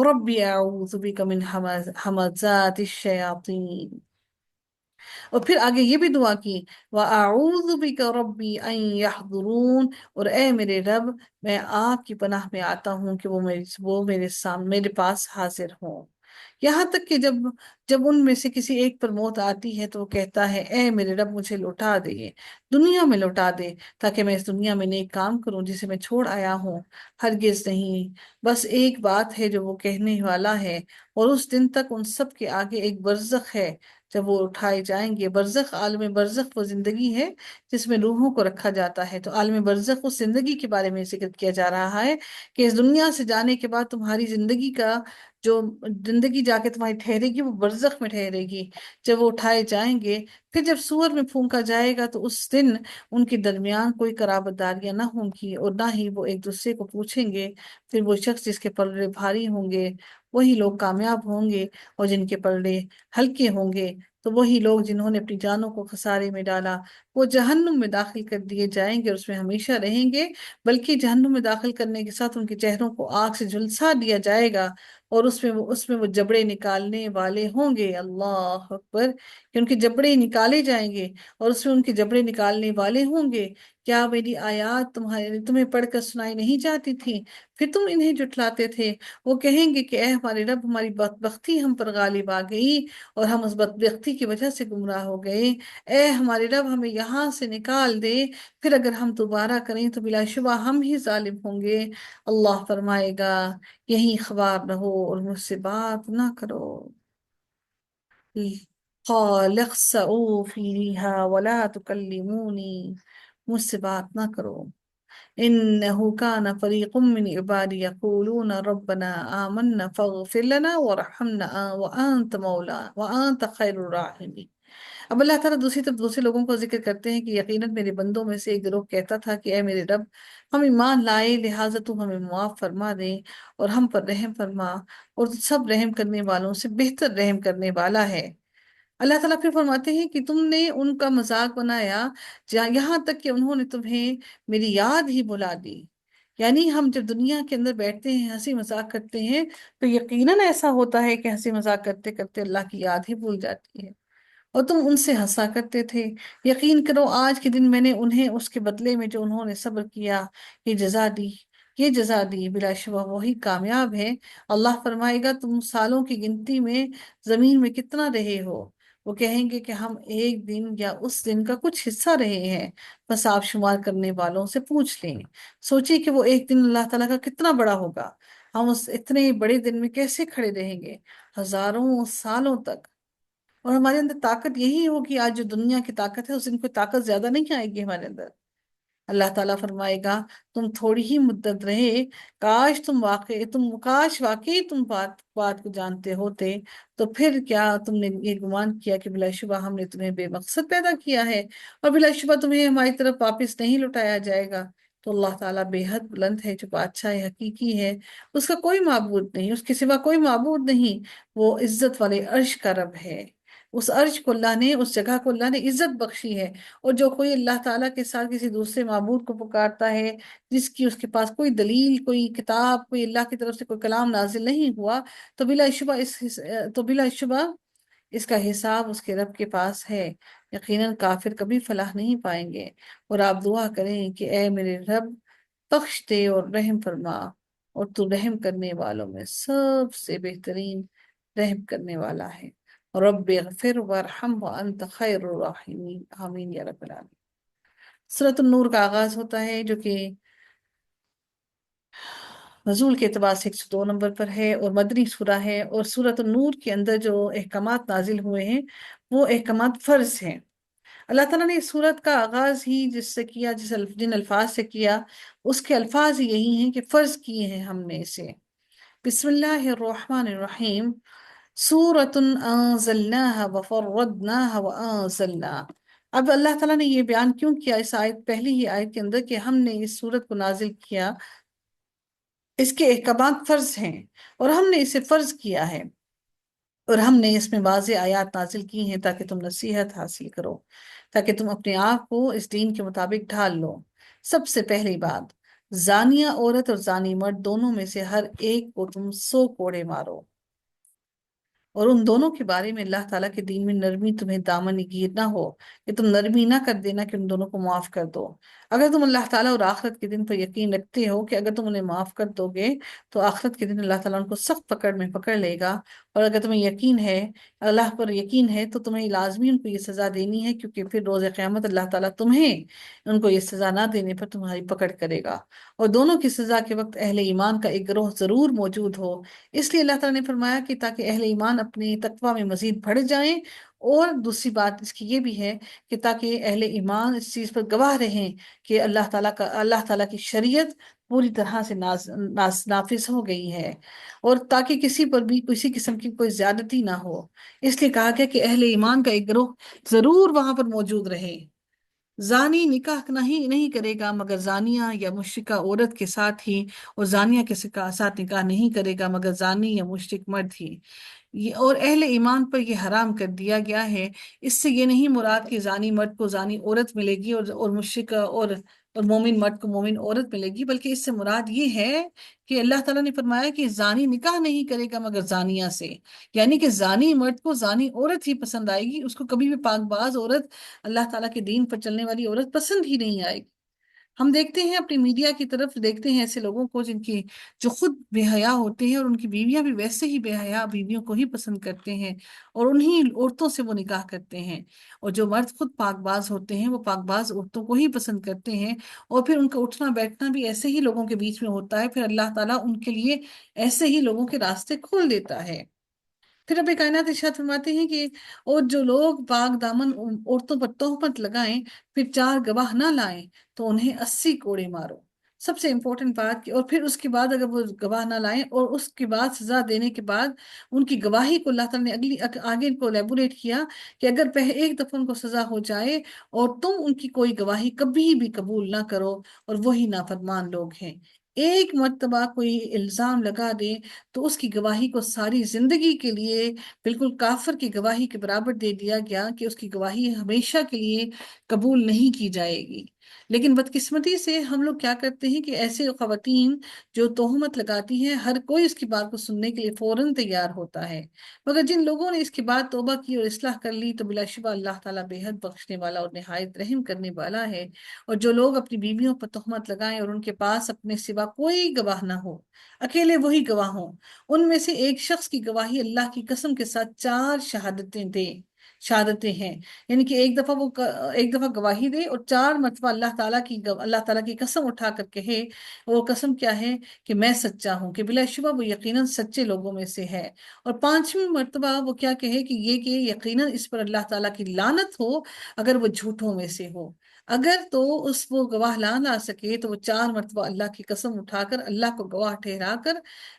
Speaker 1: ربی اعوذ بک من ہمزات الشیاطین۔ اور پھر آگے یہ بھی دعا کی، وَأَعُوذُ بِكَ رَبِّي أَن يَحْضُرُونَ، اور اے میرے رب، میں آپ کی پناہ میں آتا ہوں کہ وہ میرے پاس حاضر ہوں۔ یہاں تک کہ جب ان میں سے کسی ایک پر موت آتی ہے تو وہ کہتا ہے اے میرے رب، مجھے لوٹا دے، دنیا میں لوٹا دے، تاکہ میں اس دنیا میں نیک کام کروں جسے میں چھوڑ آیا ہوں۔ ہرگز نہیں، بس ایک بات ہے جو وہ کہنے والا ہے، اور اس دن تک ان سب کے آگے ایک برزخ ہے جب وہ اٹھائے جائیں گے۔ برزخ، عالم برزخ وہ زندگی ہے جس میں روحوں کو رکھا جاتا ہے، تو عالم برزخ اس زندگی کے بارے میں ذکر کیا جا رہا ہے کہ اس دنیا سے جانے کے بعد تمہاری زندگی کا جو زندگی جا کے تمہاری ٹھہرے گی، وہ برزخ میں ٹھہرے گی جب وہ اٹھائے جائیں گے۔ پھر جب سور میں پھونکا جائے گا تو اس دن ان کے درمیان کوئی قرابت داریاں نہ ہوں گی، اور نہ ہی وہ ایک دوسرے کو پوچھیں گے۔ پھر وہ شخص جس کے پلڑے بھاری ہوں گے وہی لوگ کامیاب ہوں گے، اور جن کے پلڑے ہلکے ہوں گے تو وہی لوگ جنہوں نے اپنی جانوں کو خسارے میں ڈالا، وہ جہنم میں داخل کر دیے جائیں گے اور اس میں ہمیشہ رہیں گے۔ بلکہ جہنم میں داخل کرنے کے ساتھ ان کے چہروں کو آگ سے جھلسا دیا جائے گا، اور اس میں وہ جبڑے نکالنے والے ہوں گے۔ اللہ اکبر! کہ ان کے جبڑے نکالے جائیں گے اور اس میں ان کے جبڑے نکالنے والے ہوں گے۔ کیا میری آیات تمہیں پڑھ کر سنائی نہیں جاتی تھی؟ پھر تم انہیں جھٹلاتے تھے۔ وہ کہیں گے کہ اے ہمارے رب، ہماری بدبختی ہم پر غالب آ گئی اور ہم اس بدبختی کی وجہ سے گمراہ ہو گئے۔ اے ہمارے رب، ہمیں یہاں سے نکال دے، پھر اگر ہم دوبارہ کریں تو بلا شبہ ہم ہی ظالم ہوں گے۔ اللہ فرمائے گا، یہی اخبار رہو اور مجھ سے بات نہ کرو۔ قال اخسئوا فیہا ولا تکلمونی، مجھ سے بات نہ کرو۔ انه كان فريق من عبادي يقولون ربنا آمنا فاغفر لنا وارحمنا وانت خیر الراحمین۔ اب اللہ تعالیٰ دوسری طرف دوسرے لوگوں کو ذکر کرتے ہیں کہ یقیناً میرے بندوں میں سے ایک گروہ کہتا تھا کہ اے میرے رب، ہم ایمان لائے، لہٰذا تو ہمیں معاف فرما دے اور ہم پر رحم فرما، اور سب رحم کرنے والوں سے بہتر رحم کرنے والا ہے۔ اللہ تعالیٰ پھر فرماتے ہیں کہ تم نے ان کا مذاق بنایا یہاں تک کہ انہوں نے تمہیں میری یاد ہی بلا دی۔ یعنی ہم جب دنیا کے اندر بیٹھتے ہیں، ہنسی مذاق کرتے ہیں، تو یقیناً ایسا ہوتا ہے کہ ہنسی مذاق کرتے کرتے اللہ کی یاد ہی بھول جاتی ہے۔ اور تم ان سے ہنسا کرتے تھے۔ یقین کرو آج کے دن میں نے انہیں اس کے بدلے میں جو انہوں نے صبر کیا یہ جزا دی، یہ جزا دی، بلا شبہ وہی کامیاب ہے۔ اللہ فرمائے گا تم سالوں کی گنتی میں زمین میں کتنا رہے ہو؟ وہ کہیں گے کہ ہم ایک دن یا اس دن کا کچھ حصہ رہے ہیں، بس آپ شمار کرنے والوں سے پوچھ لیں۔ سوچیے کہ وہ ایک دن اللہ تعالیٰ کا کتنا بڑا ہوگا، ہم اس اتنے بڑے دن میں کیسے کھڑے رہیں گے ہزاروں سالوں تک؟ اور ہمارے اندر طاقت یہی ہوگی، آج جو دنیا کی طاقت ہے اس دن کوئی طاقت زیادہ نہیں آئے گی ہمارے اندر۔ اللہ تعالیٰ فرمائے گا تم تھوڑی ہی مدت رہے، کاش واقعی تم بات کو جانتے ہوتے، تو پھر کیا تم نے یہ گمان کیا کہ بلا شبہ ہم نے تمہیں بے مقصد پیدا کیا ہے اور بلا شبہ تمہیں ہماری طرف واپس نہیں لوٹایا جائے گا؟ تو اللہ تعالیٰ بے حد بلند ہے، جو بادشاہ حقیقی ہے، اس کا کوئی معبود نہیں، اس کے سوا کوئی معبود نہیں، وہ عزت والے عرش کا رب ہے۔ اس عرش کو اللہ نے، اس جگہ کو اللہ نے عزت بخشی ہے۔ اور جو کوئی اللہ تعالیٰ کے ساتھ کسی دوسرے معبود کو پکارتا ہے، جس کی اس کے پاس کوئی دلیل، کوئی کتاب، کوئی اللہ کی طرف سے کوئی کلام نازل نہیں ہوا، تو بلا شبہ اس کا حساب اس کے رب کے پاس ہے۔ یقیناً کافر کبھی فلاح نہیں پائیں گے۔ اور آپ دعا کریں کہ اے میرے رب، بخش دے اور رحم فرما، اور تو رحم کرنے والوں میں سب سے بہترین رحم کرنے والا ہے۔ رب اغفر وارحم وانت خیر الراحمین، آمین یا رب العالمین۔ سورۃ النور کا آغاز ہوتا ہے، جو کہ نزول کے اعتبار سے 102 نمبر پر ہے اور مدنی سورہ ہے۔ اور سورۃ النور کے اندر جو احکامات نازل ہوئے ہیں وہ احکامات فرض ہیں۔ اللہ تعالیٰ نے اس سورت کا آغاز ہی جس سے کیا، جن الفاظ سے کیا، اس کے الفاظ ہی یہی ہیں کہ فرض کیے ہیں ہم نے اسے۔ بسم اللہ الرحمن الرحیم، سورۃ انزلناها وفرضناها وانزلنا۔ اب اللہ تعالیٰ نے یہ بیان کیوں کیا اس آیت، پہلی ہی آیت کے اندر، کہ ہم نے اس سورت کو نازل کیا، اس کے احکامات فرض ہیں اور ہم نے اسے فرض کیا ہے، اور ہم نے اس میں واضح آیات نازل کی ہیں تاکہ تم نصیحت حاصل کرو، تاکہ تم اپنے آپ کو اس دین کے مطابق ڈھال لو۔ سب سے پہلی بات، زانیہ عورت اور زانی مرد دونوں میں سے ہر ایک کو تم 100 کوڑے مارو، اور ان دونوں کے بارے میں اللہ تعالیٰ کے دین میں نرمی تمہیں دامن گیر نہ ہو، کہ تم نرمی نہ کر دینا کہ ان دونوں کو معاف کر دو۔ اگر تم اللہ تعالیٰ اور آخرت کے دن پر یقین رکھتے ہو کہ اگر تم انہیں معاف کر دو گے تو آخرت کے دن اللہ تعالیٰ ان کو سخت پکڑ میں پکڑ لے گا، اور اگر تمہیں یقین ہے، اللہ پر یقین ہے، تو تمہیں لازمی ان کو یہ سزا دینی ہے، کیونکہ پھر روز قیامت اللہ تعالیٰ تمہیں ان کو یہ سزا نہ دینے پر تمہاری پکڑ کرے گا۔ اور دونوں کی سزا کے وقت اہل ایمان کا ایک گروہ ضرور موجود ہو، اس لیے اللہ تعالیٰ نے فرمایا کہ تاکہ اہل ایمان اپنے تقوی میں مزید بڑھ جائیں، اور دوسری بات اس کی یہ بھی ہے کہ تاکہ اہل ایمان اس چیز پر گواہ رہیں کہ اللہ تعالیٰ کی شریعت پوری طرح سے نافذ ہو گئی ہے، اور تاکہ کسی پر بھی کسی قسم کی کوئی زیادتی نہ ہو۔ اس لیے کہا گیا کہ اہل ایمان کا ایک گروہ ضرور وہاں پر موجود رہے۔ زانی نکاح نہیں کرے گا مگر زانیہ یا مشرکہ عورت کے ساتھ ہی، اور زانیہ کے ساتھ نکاح نہیں کرے گا مگر زانی یا مشرک مرد ہی، اور اہل ایمان پر یہ حرام کر دیا گیا ہے۔ اس سے یہ نہیں مراد کہ زانی مرد کو زانی عورت ملے گی اور مشرک اور مومن مرد کو مومن عورت ملے گی، بلکہ اس سے مراد یہ ہے کہ اللہ تعالیٰ نے فرمایا کہ زانی نکاح نہیں کرے گا مگر زانیہ سے، یعنی کہ زانی مرد کو زانی عورت ہی پسند آئے گی، اس کو کبھی بھی پاک باز عورت، اللہ تعالیٰ کے دین پر چلنے والی عورت پسند ہی نہیں آئے گی۔ ہم دیکھتے ہیں اپنی میڈیا کی طرف، دیکھتے ہیں ایسے لوگوں کو جو خود بے حیا ہوتے ہیں، اور ان کی بیویاں بھی ویسے ہی بے حیا بیویوں کو ہی پسند کرتے ہیں، اور انہی عورتوں سے وہ نکاح کرتے ہیں، اور جو مرد خود پاک باز ہوتے ہیں وہ پاک باز عورتوں کو ہی پسند کرتے ہیں، اور پھر ان کا اٹھنا بیٹھنا بھی ایسے ہی لوگوں کے بیچ میں ہوتا ہے، پھر اللہ تعالیٰ ان کے لیے ایسے ہی لوگوں کے راستے کھول دیتا ہے۔ پھر رب کائنات ارشاد فرماتے ہیں کہ اور جو لوگ پاک دامن عورتوں پر تہمت لگائیں پھر 4 گواہ نہ لائیں تو انہیں 80 کوڑے مارو۔ سب سے امپورٹنٹ بات کہ اور پھر اس کے بعد اگر وہ گواہ نہ لائیں اور اس کے بعد سزا دینے کے بعد ان کی گواہی کو اللہ تعالیٰ نے آگے ان کو لیبوریٹ کیا کہ اگر ایک دفعہ ان کو سزا ہو جائے اور تم ان کی کوئی گواہی کبھی بھی قبول نہ کرو، اور وہی نافرمان لوگ ہیں۔ ایک مرتبہ کوئی الزام لگا دے تو اس کی گواہی کو ساری زندگی کے لیے بالکل کافر کی گواہی کے برابر دے دیا گیا، کہ اس کی گواہی ہمیشہ کے لیے قبول نہیں کی جائے گی۔ لیکن بدقسمتی سے ہم لوگ کیا کرتے ہیں کہ ایسے خواتین جو تہمت لگاتی ہیں، ہر کوئی اس کی بات کو سننے کے لیے فوراً تیار ہوتا ہے، مگر جن لوگوں نے اس کے بعد توبہ کی اور اصلاح کر لی تو بلا شبہ اللہ تعالیٰ بے حد بخشنے والا اور نہایت رحم کرنے والا ہے۔ اور جو لوگ اپنی بیویوں پر تہمت لگائیں اور ان کے پاس اپنے سوا کوئی گواہ نہ ہو، اکیلے وہی گواہ ہوں، ان میں سے ایک شخص کی گواہی اللہ کی قسم کے ساتھ 4 شہادتیں ہیں، یعنی کہ ایک دفعہ گواہی دے اور 4 مرتبہ اللہ تعالیٰ کی قسم اٹھا کر کہے، وہ قسم کیا ہے؟ کہ میں سچا ہوں، کہ بلا شبہ وہ یقیناً سچے لوگوں میں سے ہے۔ اور 5ویں مرتبہ وہ کیا کہے؟ کہ یقیناً اس پر اللہ تعالیٰ کی لعنت ہو اگر وہ جھوٹوں میں سے ہو۔ اگر تو وہ گواہ لا سکے تو وہ 4 مرتبہ اللہ کی قسم اٹھا کر اللہ کو گواہ ٹھہرا کر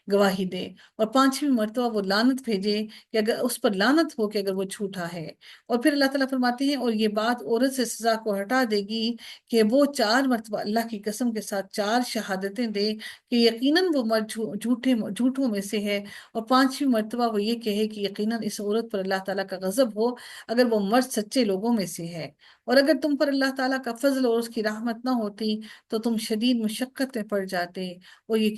Speaker 1: گواہی دے، اور 5ویں مرتبہ وہ لعنت بھیجے کہ اگر اس پر لعنت ہو کہ اگر وہ جھوٹا ہے۔ اور پھر اللہ تعالیٰ فرماتے ہیں اور یہ بات عورت سے سزا کو ہٹا دے گی کہ وہ 4 مرتبہ اللہ کی قسم کے ساتھ 4 شہادتیں دے کہ یقیناً وہ مرد جھوٹوں میں سے ہے، اور 5ویں مرتبہ وہ یہ کہے کہ یقیناً اس عورت پر اللہ تعالیٰ کا غضب ہو اگر وہ مرد سچے لوگوں میں سے ہے۔ اور اگر تم پر اللہ تعالیٰ کا فضل اور اس کی رحمت نہ ہوتی تو تم شدید مشقت میں پڑ جاتے، اور یہ